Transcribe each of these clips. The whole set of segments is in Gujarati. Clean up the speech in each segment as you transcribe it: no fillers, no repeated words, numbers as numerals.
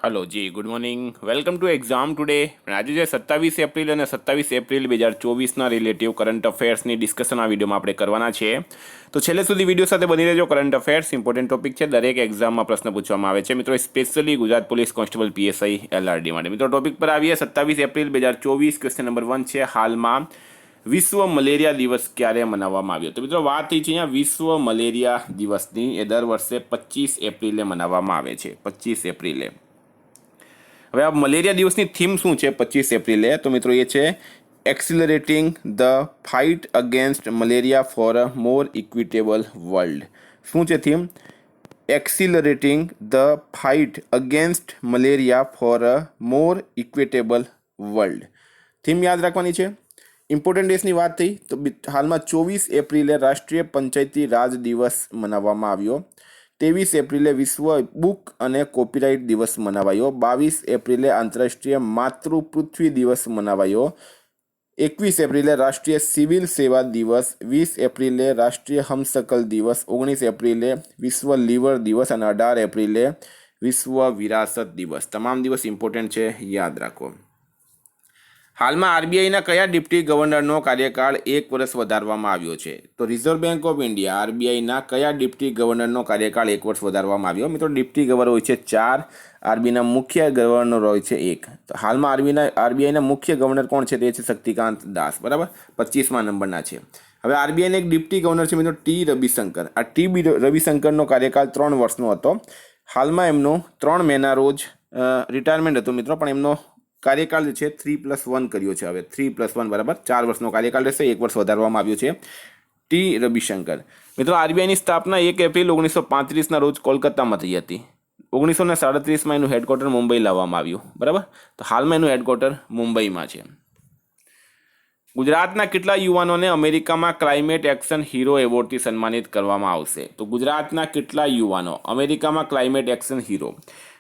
Hello ji, good morning. Welcome to exam today. આજે જે 27 એપ્રિલ અને 27 એપ્રિલ 2024ના રિલેટિવ કરંટ અફેર્સની ડિસ્કશન આ વિડીયોમાં આપણે કરવાના છે. તો છેલ્લે સુધી વિડીયો સાથે બની રહેજો. કરંટ અફેર્સ ઇમ્પોર્ટન્ટ ટોપિક છે, દરેક એક્ઝામમાં પ્રશ્ન પૂછવામાં આવે છે મિત્રો, specially Gujarat police constable PSI LRD માટે. મિત્રો ટોપિક પર આવીએ. 27 એપ્રિલ 2024, ક્વેશ્ચન નંબર 1 છે, હાલમાં વિશ્વ મલેરિયા દિવસ ક્યારે મનાવવામાં આવ્યો? તો મિત્રો વાત થઈ છે અહીંયા વિશ્વ મલેરિયા દિવસની. એ દર વર્ષે 25 એપ્રિલે મનાવવામાં આવે છે, 25 એપ્રિલે. હવે આ મલેરિયા દિવસની થીમ શું છે 25 એપ્રિલે? તો મિત્રો એ છે accelerating the fight against malaria for a more equitable world. શું છે theme? Accelerating the fight against malaria for a more equitable world. Theme યાદ રાખવાની છે. ઇમ્પોર્ટન્ટ ડેસની વાત થઈ તો હાલમાં 24 એપ્રિલે રાષ્ટ્રીય પંચાયતી રાજ દિવસ મનાવવામાં આવ્યો. 23 એપ્રિલે વિશ્વ બુક અને કોપીરાઇટ દિવસ મનાવાયો. 22 એપ્રિલે આંતરરાષ્ટ્રીય માતૃપૃથ્વી દિવસ મનાવાયો. 21 એપ્રિલે રાષ્ટ્રીય સિવિલ સેવા દિવસ. 20 એપ્રિલે રાષ્ટ્રીય હમશકલ દિવસ. 19 એપ્રિલે વિશ્વ લીવર દિવસ અને 18 એપ્રિલે વિશ્વ વિરાસત દિવસ. તમામ દિવસ ઇમ્પોર્ટન્ટ છે, યાદ રાખો. હાલમાં આરબીઆઈના કયા ડિપ્ટી ગવર્નરનો કાર્યકાળ 1 વર્ષ વધારવામાં આવ્યો છે? તો રિઝર્વ બેંક ઓફ ઇન્ડિયા આરબીઆઈના કયા ડિપ્ટી ગવર્નરનો કાર્યકાળ 1 વર્ષ વધારવામાં આવ્યો? મિત્રો ડિપ્ટી ગવર્નર હોય છે 4, આરબીઆઈના મુખ્ય ગવર્નર હોય છે 1. તો હાલમાં આરબીઆઈના મુખ્ય ગવર્નર કોણ છે? તે છે શક્તિકાંત દાસ, બરાબર, 25મા નંબરના છે. હવે આરબીઆઈના એક ડિપ્ટી ગવર્નર છે મિત્રો ટી રવિશંકર. આ ટી રવિશંકરનો કાર્યકાળ 3 વર્ષનો હતો. હાલમાં એમનું 3 મેના રોજ રિટાયરમેન્ટ હતું મિત્રો, પણ એમનો કાર્યકાળ જે છે 3+1 કર્યો છે. હવે 3+1 બરાબર 4 વર્ષનો કાર્યકાળ રહેશે, 1 વર્ષ વધારવામાં આવ્યું છે. ટી રવિશંકર. મિત્રો આરબીઆઈની સ્થાપના 1 એપ્રિલ 1935ના રોજ કોલકાતામાં થઈ હતી. 1937માં એનું હેડક્વાર્ટર મુંબઈ લાવવામાં આવ્યું, બરાબર. તો હાલમાં એનું હેડક્વાર્ટર મુંબઈમાં છે. ગુજરાતના કેટલા યુવાનોને અમેરિકામાં ક્લાઇમેટ એક્શન હીરો એવોર્ડથી સન્માનિત કરવામાં આવશે? તો ગુજરાતના કેટલા યુવાનો અમેરિકામાં ક્લાઇમેટ એક્શન હીરો?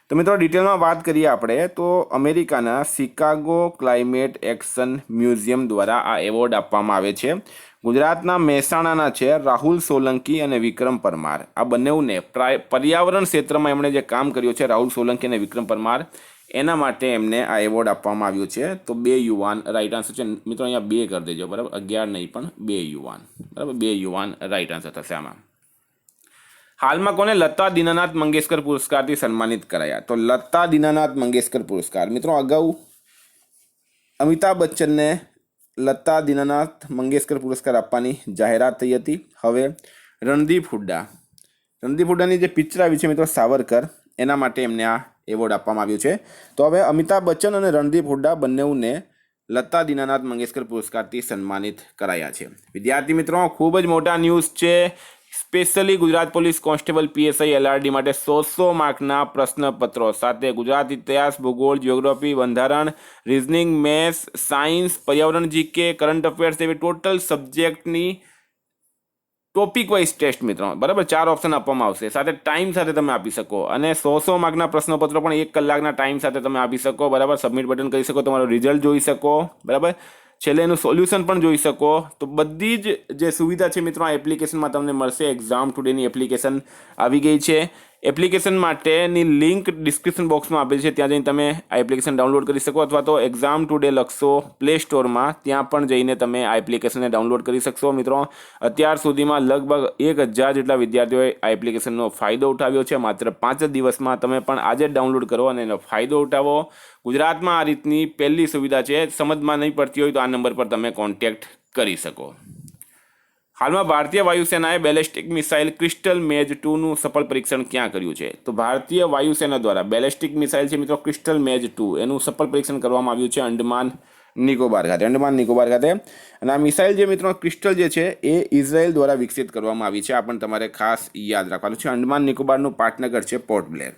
તો મિત્રો ડિટેલમાં વાત કરીએ આપણે તો અમેરિકાના શિકાગો ક્લાઇમેટ એક્શન મ્યુઝિયમ દ્વારા આ એવોર્ડ આપવામાં આવે છે. ગુજરાતના મહેસાણાના છે રાહુલ સોલંકી અને વિક્રમ પરમાર. આ બંનેને પર્યાવરણ ક્ષેત્રમાં એમણે જે કામ કર્યું છે, રાહુલ સોલંકી અને વિક્રમ પરમાર, એના માટે એમને આ એવોર્ડ આપવામાં આવ્યો છે. તો 2 યુવાન રાઈટ આન્સર છે મિત્રો, અહીંયા 2 કરી દેજો, બરાબર, 11 નહીં પણ 2 યુવાન, બરાબર, 2 યુવાન રાઈટ આન્સર થશે આમાં. હાલમાં કોને લતા દીનાનાથ મંગેશકર પુરસ્કારથી સન્માનિત કરાયા? તો લતા દીનાનાથ મંગેશકર પુરસ્કાર. મિત્રો અગાઉ અમિતાભ બચ્ચનને લતા દીનાનાથ મંગેશકર પુરસ્કાર આપવાની જાહેરાત થઈ હતી. હવે રણદીપ હુડ્ડાની જે પિક્ચર આવી છે મિત્રો સાવરકર, એના માટે એમને આ એવોર્ડ આપવામાં આવ્યું છે. તો હવે અમિતાભ બચ્ચન અને રણદીપ હુડ્ડા બંનેને લતા દીનાનાથ મંગેશકર પુરસ્કારથી સન્માનિત કરાયા છે. વિદ્યાર્થી મિત્રો ખૂબ જ મોટા ન્યૂઝ છે. Specially Gujarat police constable PSI LRD માટે 100 માર્કના પ્રશ્નપત્રો સાથે ગુજરાત ઇતિહાસ, ભૂગોળ, જિયોગ્રાફી, બંધારણ, રિઝનિંગ, મેથ્સ, સાયન્સ, પર્યાવરણ, જીકે, કરંટ અફેર્સ એવી ટોટલ સબ્જેક્ટની ટોપિક વાઇઝ ટેસ્ટ મિત્રો, બરાબર, 4 ઓપ્શન આપવામાં આવશે. સાથે ટાઈમ સાથે તમે આપી શકો અને 100 માર્કના પ્રશ્નપત્રો પણ 1 કલાકના ટાઈમ સાથે તમે આપી શકો, બરાબર. સબમિટ બટન કરી શકો, તમારો રિઝલ્ટ જોઈ શકો, બરાબર. છેલ્લે એનું સોલ્યુશન પણ જોઈ શકો. તો બધી જ જે સુવિધા છે મિત્રો આ એપ્લિકેશનમાં તમને મળશે. એક્ઝામ ટુડેની એપ્લિકેશન આવી ગઈ છે. એપ્લિકેશન માટેની લિંક ડિસ્ક્રિપ્શન બોક્સમાં આપેલી છે, ત્યાં જઈને તમે આ એપ્લિકેશન ડાઉનલોડ કરી શકો, અથવા તો એક્ઝામ ટુડે લખશો પ્લે સ્ટોરમાં, ત્યાં પણ જઈને તમે આ એપ્લિકેશનને ડાઉનલોડ કરી શકશો. મિત્રો અત્યાર સુધીમાં લગભગ 1000 જેટલા વિદ્યાર્થીઓએ આ એપ્લિકેશનનો ફાયદો ઉઠાવ્યો છે. માત્ર 5 જ દિવસમાં તમે પણ આજે જ ડાઉનલોડ કરો અને એનો ફાયદો ઉઠાવો. ગુજરાતમાં આ રીતની પહેલી સુવિધા છે. સમજમાં નહીં પડતી હોય તો આ નંબર પર તમે કોન્ટેક્ટ કરી શકો. હાલમાં ભારતીય વાયુસેનાએ બેલેસ્ટિક મિસાઇલ ક્રિસ્ટલ મેજ 2નું સફળ પરીક્ષણ ક્યાં કર્યું છે? તો ભારતીય વાયુસેના દ્વારા બેલેસ્ટિક મિસાઇલ છે મિત્રો ક્રિસ્ટલ મેજ 2, એનું સફળ પરીક્ષણ કરવામાં આવ્યું છે અંડમાન નિકોબાર ખાતે. અને આ મિસાઇલ જે મિત્રો ક્રિસ્ટલ જે છે એ ઇઝરાયલ દ્વારા વિકસિત કરવામાં આવી છે. આ પણ તમારે ખાસ યાદ રાખવાનું છે. અંડમાન નિકોબારનું પાટનગર છે પોર્ટ બ્લેર.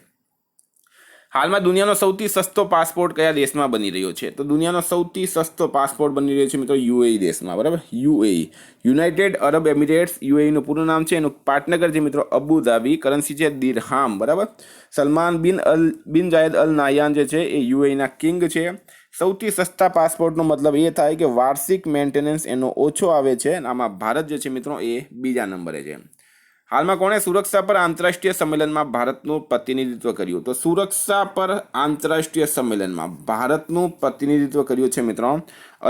હાલમાં દુનિયાનો સૌથી સસ્તો પાસપોર્ટ કયા દેશમાં બની રહ્યો છે? તો દુનિયાનો સૌથી સસ્તો પાસપોર્ટ બની રહ્યો છે મિત્રો યુએઈ દેશમાં, બરાબર. યુએઈ, યુનાઇટેડ અરબ એમિરેટ્સ, યુએઈનું પૂરું નામ છે. એનું પાટનગર છે મિત્રો અબુધાબી. કરન્સી છે દિરહામ, બરાબર. સલમાન બિન જાયદ અલ નાયાન જે છે એ યુએઈના કિંગ છે. સૌથી સસ્તા પાસપોર્ટનો મતલબ એ થાય કે વાર્ષિક મેન્ટેનન્સ એનો ઓછો આવે છે. આમાં ભારત જે છે મિત્રો એ બીજા નંબરે છે. હાલમાં કોણે સુરક્ષા પર આંતરરાષ્ટ્રીય સંમેલનમાં ભારતનું પ્રતિનિધિત્વ કર્યું? તો સુરક્ષા પર આંતરરાષ્ટ્રીય સંમેલનમાં ભારતનું પ્રતિનિધિત્વ કર્યું છે મિત્રો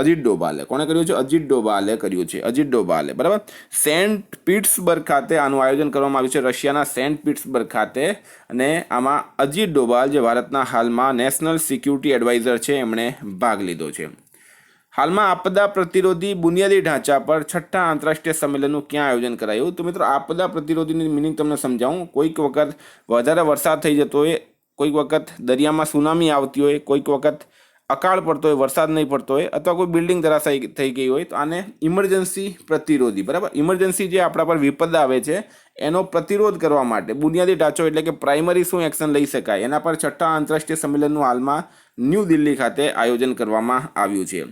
અજીત ડોભાલે. કોણે કર્યું છે? અજીત ડોભાલે કર્યું છે. અજીત ડોભાલે, બરાબર. સેન્ટ પીટર્સબર્ગ ખાતે આનું આયોજન કરવામાં આવ્યું છે, રશિયાના સેન્ટ પીટર્સબર્ગ ખાતે. અને આમાં અજીત ડોભાલ જે ભારતના હાલમાં નેશનલ સિક્યુરિટી એડવાઇઝર છે એમણે ભાગ લીધો છે. હાલમાં આપદા પ્રતિરોધી બુનિયાદી ઢાંચા પર છઠ્ઠા આંતરરાષ્ટ્રીય સંમેલનનું ક્યાં આયોજન કરાયું? તો મિત્રો આપદા પ્રતિરોધીની મિનિંગ તમને સમજાવું. કોઈક વખત વધારે વરસાદ થઈ જતો હોય, કોઈક વખત દરિયામાં સુનામી આવતી હોય, કોઈક વખત અકાળ પડતો હોય, વરસાદ નહીં પડતો હોય, અથવા કોઈ બિલ્ડિંગ ધરાશાયી થઈ ગઈ હોય, તો આને ઇમરજન્સી પ્રતિરોધી, બરાબર. ઇમરજન્સી જે આપણા પર વિપદા આવે છે એનો પ્રતિરોધ કરવા માટે બુનિયાદી ઢાંચો એટલે કે પ્રાઇમરી શું એક્શન લઈ શકાય એના પર છઠ્ઠા આંતરરાષ્ટ્રીય સંમેલનનું હાલમાં ન્યૂ દિલ્હી ખાતે આયોજન કરવામાં આવ્યું છે.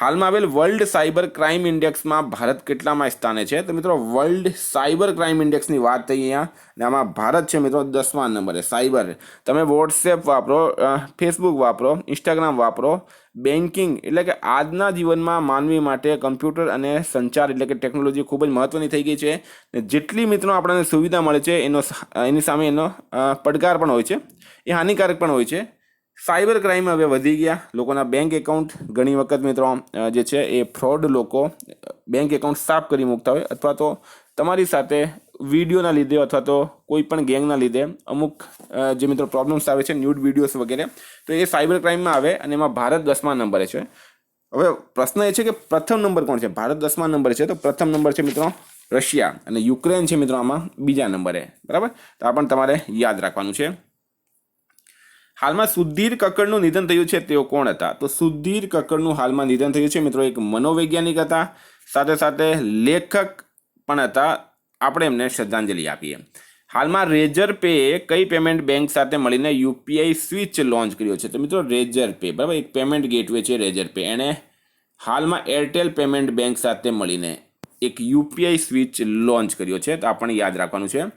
હાલમાં આવેલ વર્લ્ડ સાયબર ક્રાઇમ ઇન્ડેક્સમાં ભારત કેટલામાં સ્થાને છે? તો મિત્રો વર્લ્ડ સાયબર ક્રાઇમ ઇન્ડેક્સની વાત થઈ અહીંયા, અને આમાં ભારત છે મિત્રો 10મા નંબરે. સાયબર, તમે વોટ્સએપ વાપરો, ફેસબુક વાપરો, ઇન્સ્ટાગ્રામ વાપરો, બેન્કિંગ એટલે કે આજના જીવનમાં માનવી માટે કમ્પ્યુટર અને સંચાર એટલે કે ટેકનોલોજી ખૂબ જ મહત્ત્વની થઈ ગઈ છે. જેટલી મિત્રો આપણને સુવિધા મળે છે એની સામે એનો પડકાર પણ હોય છે, એ હાનિકારક પણ હોય છે. સાયબર ક્રાઇમ હવે વધી ગયા. લોકોના બેંક એકાઉન્ટ ઘણી વખત મિત્રો જે છે એ ફ્રોડ લોકો બેંક એકાઉન્ટ સાફ કરી મૂકતા હોય, અથવા તો તમારી સાથે વિડીયોના લીધે અથવા તો કોઈ પણ ગેંગના લીધે અમુક જે મિત્રો પ્રોબ્લેમ્સ આવે છે, ન્યૂડ વિડીયોઝ વગેરે, તો એ સાયબર ક્રાઇમમાં આવે અને એમાં ભારત 10મા નંબરે છે. હવે પ્રશ્ન એ છે કે પ્રથમ નંબર કોણ છે? ભારત 10મા નંબરે છે, તો પ્રથમ નંબર છે મિત્રો રશિયા, અને યુક્રેન છે મિત્રો આમાં બીજા નંબરે, બરાબર. તો આ પણ તમારે યાદ રાખવાનું છે. હાલમાં સુધીર કક્કડનું નિધન થયું છે, તેઓ કોણ હતા? તો સુધીર કક્કડનું હાલમાં નિધન થયું છે મિત્રો એક મનોવૈજ્ઞાનિક હતા, સાથે સાથે લેખક પણ હતા. આપણે એમને શ્રદ્ધાંજલિ આપીએ. હાલમાં રેઝર પે કઈ પેમેન્ટ બેંક સાથે મળીને યુપીઆઈ સ્વિચ લોન્ચ કર્યો છે? તો મિત્રો રેઝર પે, બરાબર, એક પેમેન્ટ ગેટવે છે રેઝર પે, એણે હાલમાં એરટેલ પેમેન્ટ બેંક સાથે મળીને એક યુપીઆઈ સ્વિચ લોન્ચ કર્યો છે, તો આપણને યાદ રાખવાનું છે.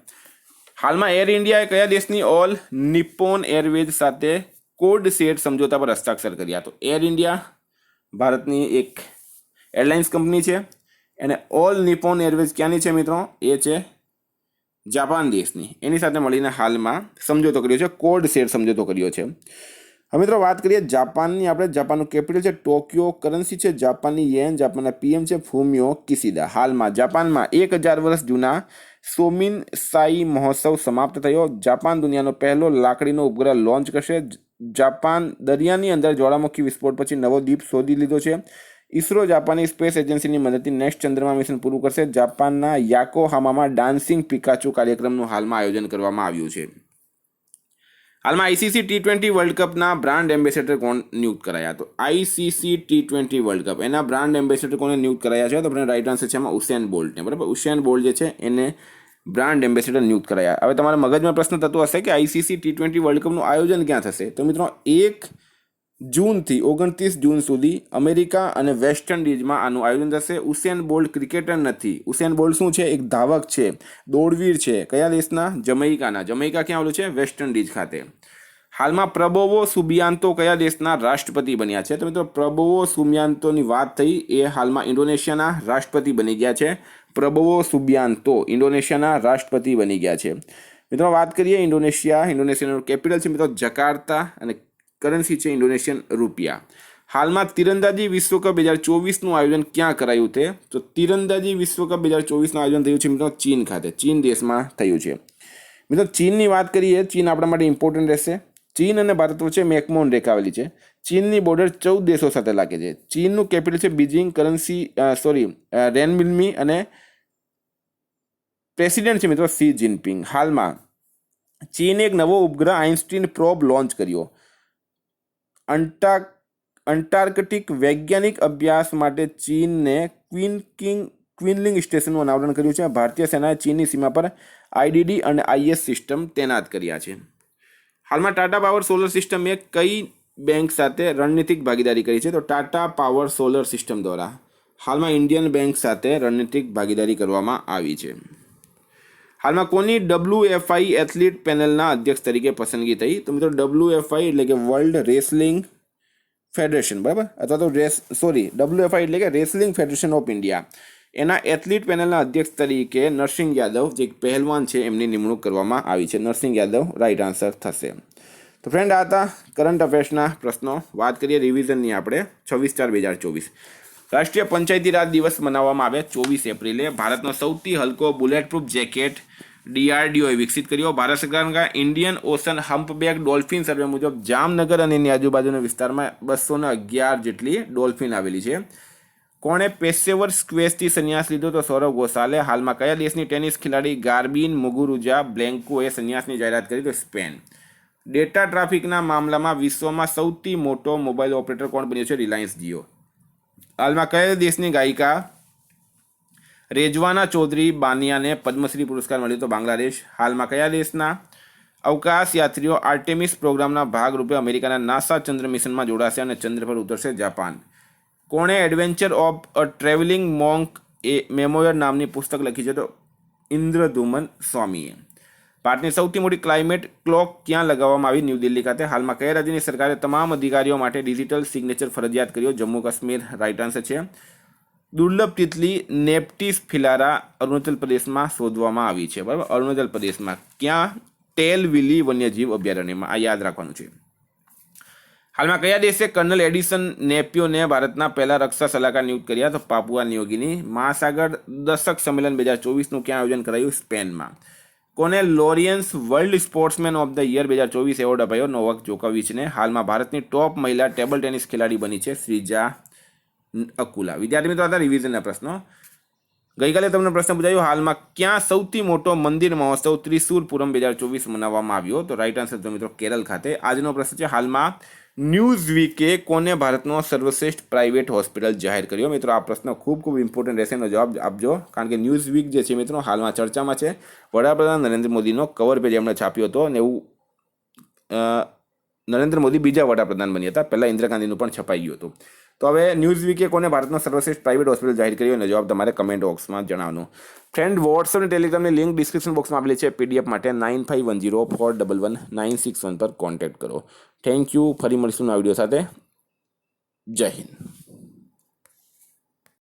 હાલમાં એર ઇન્ડિયાએ કયા દેશની ઓલ નિપ્પોન એરવેઝ સાથે કોડ શેર સમજોતા પર હસ્તાક્ષર કર્યા? તો એર ઇન્ડિયા ભારતની એક એરલાઇન્સ કંપની છે, અને ઓલ નિપ્પોન એરવેઝ ક્યાંની છે મિત્રો? એ છે જાપાન દેશની. એની સાથે મળીને હાલમાં સમજોતો કર્યો છે, કોડ શેર સમજોતો કર્યો છે. હવે મિત્રો વાત કરીએ જાપાનની. આપણે જાપાનનું કેપિટલ છે ટોક્યો, કરન્સી છે જાપાનની યેન, જાપાનના પીએમ છે ફુમિયો કિશિદા. હાલમાં જાપાનમાં 1000 વર્ષ જૂના સોમિન સાઈ મહોત્સવ સમાપ્ત થયો. જાપાન દુનિયાનો પહેલો લાકડીનો ઉપગ્રહ લોન્ચ કરશે. જાપાન દરિયાની અંદર જ્વાળામુખી વિસ્ફોટ પછી નવો દ્વીપ શોધી લીધો છે. ઇસરો જાપાની સ્પેસ એજન્સીની મદદથી નેક્સ્ટ ચંદ્રમા મિશન પૂરું કરશે. જાપાનના યાકોહામામાં ડાન્સિંગ પિકાચુ કાર્યક્રમનું હાલમાં આયોજન કરવામાં આવ્યું છે. હાલમાં આઈસીસી T20 વર્લ્ડ કપના બ્રાન્ડ એમ્બેસેડર કોણ નિયુક્ત કરાયા? તો આઈસીસી T20 વર્લ્ડ કપ એના બ્રાન્ડ એમ્બેસેડર કોને નિયુક્ત કરાયા છે? તો આપણે રાઈટ આન્સર છે એમાં ઉસેન બોલ્ટને, બરાબર. ઉસેન બોલ્ટ જે છે એને બ્રાન્ડ એમ્બેસેડર નિયુક્ત કરાયા. હવે તમારા મગજમાં પ્રશ્ન થતો હશે કે આઈસીસી T20 વર્લ્ડ કપનું આયોજન ક્યાં થશે? તો મિત્રો 1 જૂનથી 29 જૂન સુધી અમેરિકા અને વેસ્ટ ઇન્ડિઝમાં આનું આયોજન થશે. ઉસેન બોલ્ટ ક્રિકેટર નથી. ઉસેન બોલ્ટ શું છે? એક ધાવક છે, દોડવીર છે. કયા દેશના? જમૈકાના. જમૈકા ક્યાં આવેલું છે? વેસ્ટ ઇન્ડિઝ ખાતે. હાલમાં પ્રબોવો સુબિયાન્તો કયા દેશના રાષ્ટ્રપતિ બન્યા છે? તો મિત્રો પ્રબોવો સુબિયાન્તોની વાત થઈ, એ હાલમાં ઇન્ડોનેશિયાના રાષ્ટ્રપતિ બની ગયા છે. પ્રબોવો સુબિયાન્તો ઇન્ડોનેશિયાના રાષ્ટ્રપતિ બની ગયા છે. મિત્રો વાત કરીએ ઇન્ડોનેશિયાનું કેપિટલ છે મિત્રો જકાર્તા, અને કરન્સી છે ઇન્ડોનેશિયન રૂપિયા. હાલમાં તીરંદાજી વિશ્વકપ 2024નું આયોજન ક્યાં કરાયું છે? તો તીરંદાજી વિશ્વકપ 2024નું આયોજન થયું છે મિત્રો ચીન ખાતે, ચીન દેશમાં થયું છે. મિત્રો ચીનની વાત કરીએ, ચીન આપણા માટે ઇમ્પોર્ટન્ટ રહેશે. ચીન અને ભારત વચ્ચે મેકમોહન રેખા આવેલી છે. ચીનની બોર્ડર 14 દેશો સાથે લાગે છે. ચીનનું કેપિટલ છે બીજિંગ, રેનમિન્મી, અને પ્રેસિડેન્ટ છે મિત્રો શી જિનપિંગ. હાલમાં ચીને એક નવો ઉપગ્રહ આઇન્સ્ટીન પ્રોબ લોન્ચ કર્યો. અંટાર્કટિક વૈજ્ઞાનિક અભ્યાસ માટે ચીનને ક્વિનલિંગ સ્ટેશનનું અનાવરણ કર્યું છે. ભારતીય સેનાએ ચીનની સીમા પર આઈડીડી અને આઈએસ સિસ્ટમ તૈનાત કર્યા છે. હાલમાં ટાટા પાવર સોલર સિસ્ટમે કઈ બેંક સાથે રણનીતિક ભાગીદારી કરી છે? તો ટાટા પાવર સોલર સિસ્ટમ દ્વારા હાલમાં ઇન્ડિયન બેંક સાથે રણનીતિક ભાગીદારી કરવામાં આવી છે. હાલમાં કોની WFI એથ્લીટ પેનલના અધ્યક્ષ તરીકે પસંદગી થઈ? તો મિત્રો WFI એટલે કે વર્લ્ડ રેસલિંગ ફેડરેશન, બરાબર, અથવા તો WFI એટલે કે રેસલિંગ ફેડરેશન ઓફ ઇન્ડિયા. એના એથ્લીટ પેનલના અધ્યક્ષ તરીકે નરસિંહ યાદવ જે પહેલવાન છે એમની નિમણૂક કરવામાં આવી છે. નરસિંહ યાદવ રાઈટ આન્સર થશે. તો ફ્રેન્ડ આ હતા કરંટ અફેર્સના પ્રશ્નો. વાત કરીએ રિવિઝનની આપણે 26/4/2024. રાષ્ટ્રીય પંચાયતી રાજ દિવસ મનાવવામાં આવે 24 એપ્રિલે. ભારતનો સૌથી હલકો બુલેટ પ્રૂફ જેકેટ DRDOએ વિકસિત કર્યો. ભારત સરકારના ઇન્ડિયન ઓશન હમ્પબેક ડોલ્ફિન સર્વે મુજબ જામનગર અને એની આજુબાજુના વિસ્તારમાં 211 જેટલી ડોલ્ફિન આવેલી છે. કોણે પેશેવર સ્ક્વેશથી સંન્યાસ લીધો? તો સૌરવ ઘોષાલે. હાલમાં કયા દેશની ટેનિસ ખેલાડી ગાર્બિન મુગુરુજા બ્લેન્કોએ સંન્યાસની જાહેરાત કરી? તો સ્પેન. ડેટા ટ્રાફિકના મામલામાં વિશ્વમાં સૌથી મોટો મોબાઈલ ઓપરેટર કોણ બન્યો છે? રિલાયન્સ જીઓ. હાલમાં કયા દેશની ગાયિકા રેજવાના ચૌધરી બાનિયાને પદ્મશ્રી પુરસ્કાર મળ્યો? તો બાંગ્લાદેશ. હાલમાં કયા દેશના અવકાશ યાત્રીઓ આર્ટેમિસ પ્રોગ્રામના ભાગરૂપે અમેરિકાના નાસા ચંદ્ર મિશનમાં જોડાશે અને ચંદ્ર પર ઉતરશે? જાપાન. કોણે એડવેન્ચર ઓફ અ ટ્રેવલિંગ મોન્ક એ મેમોયર નામની પુસ્તક લખી છે? તો ઇન્દ્રધુમન સ્વામીએ. ભારતની સૌથી મોટી ક્લાઇમેટ ક્લોક ક્યાં લગાવવામાં આવી? ન્યૂ દિલ્હી ખાતે. હાલમાં કયા રાજ્યની સરકારે તમામ અધિકારીઓ માટે ડિજિટલ સિગ્નેચર ફરજિયાત કર્યો? જમ્મુ કાશ્મીર રાઈટ આન્સર છે. દુર્લભ તિતલી નેપ્ટિસ ફિલારા અરુણાચલ પ્રદેશમાં શોધવામાં આવી છે. બરાબર, અરુણાચલ પ્રદેશમાં. ક્યાં? ટેલવિલી વન્યજીવ અભયારણ્યમાં. આ યાદ રાખવાનું છે. હાલમાં કયા દેશે કર્નલ એડિસન નેપિયોને ભારતના પહેલા રક્ષા સલાહકાર નિયુક્ત કર્યા? તો પાપુઆ ન્યુગિની. મહાસાગર દશક સંમેલન 2024નું ક્યાં આયોજન કરાયું? સ્પેનમાં. કોને Laureus world sportsman of the year 2024 award અપાયો? નોવાક જોકોવિચને. હાલમાં ભારતની ટોપ મહિલા ટેબલ ટેનિસ ખેલાડી બની છે શ્રીજા અકુલા. વિદ્યાર્થી મિત્રો હતા રિવિઝનના પ્રશ્નો. ગઈકાલે તમને પ્રશ્ન પૂછાયો હાલમાં ક્યાં સૌથી મોટો મંદિર મહોત્સવ ત્રિશુર પૂરમ 2024 મનાવવામાં આવ્યો? તો રાઈટ આન્સર તો મિત્રો કેરળ ખાતે. આજનો પ્રશ્ન છે હાલમાં ન્યૂઝવીકે કોને ભારતનો સર્વશ્રેષ્ઠ પ્રાઇવેટ હોસ્પિટલ જાહેર કર્યો? મિત્રો આ પ્રશ્ન ખૂબ ઇમ્પોર્ટન્ટ રહેશે, એનો જવાબ આપજો, કારણ કે ન્યૂઝવીક જે છે મિત્રો હાલમાં ચર્ચામાં છે. વડાપ્રધાન નરેન્દ્ર મોદીનો કવર પેજ એમણે છાપ્યો હતો અને એવું નરેન્દ્ર મોદી બીજા વડાપ્રધાન બન્યા હતા, પહેલાં ઇન્દિરા ગાંધીનું પણ છપાઈ ગયું હતું. તો હવે ન્યૂઝવીકે કોને ભારતનો સર્વશ્રેષ્ઠ પ્રાઇવેટ હોસ્પિટલ જાહેર કર્યો એનો જવાબ તમારે કમેન્ટ બોક્સમાં જણાવવાનું. ફ્રેન્ડ વોટ્સઅપ અને ટેલિગ્રામની લિંક ડિસ્ક્રિપ્શન બોક્સમાં આપેલી છે. PDF માટે 9510411961 પર કોન્ટેક્ટ કરો. Thank you. ફરી મળીશું આ વિડીયો સાથે. જય હિન્દ.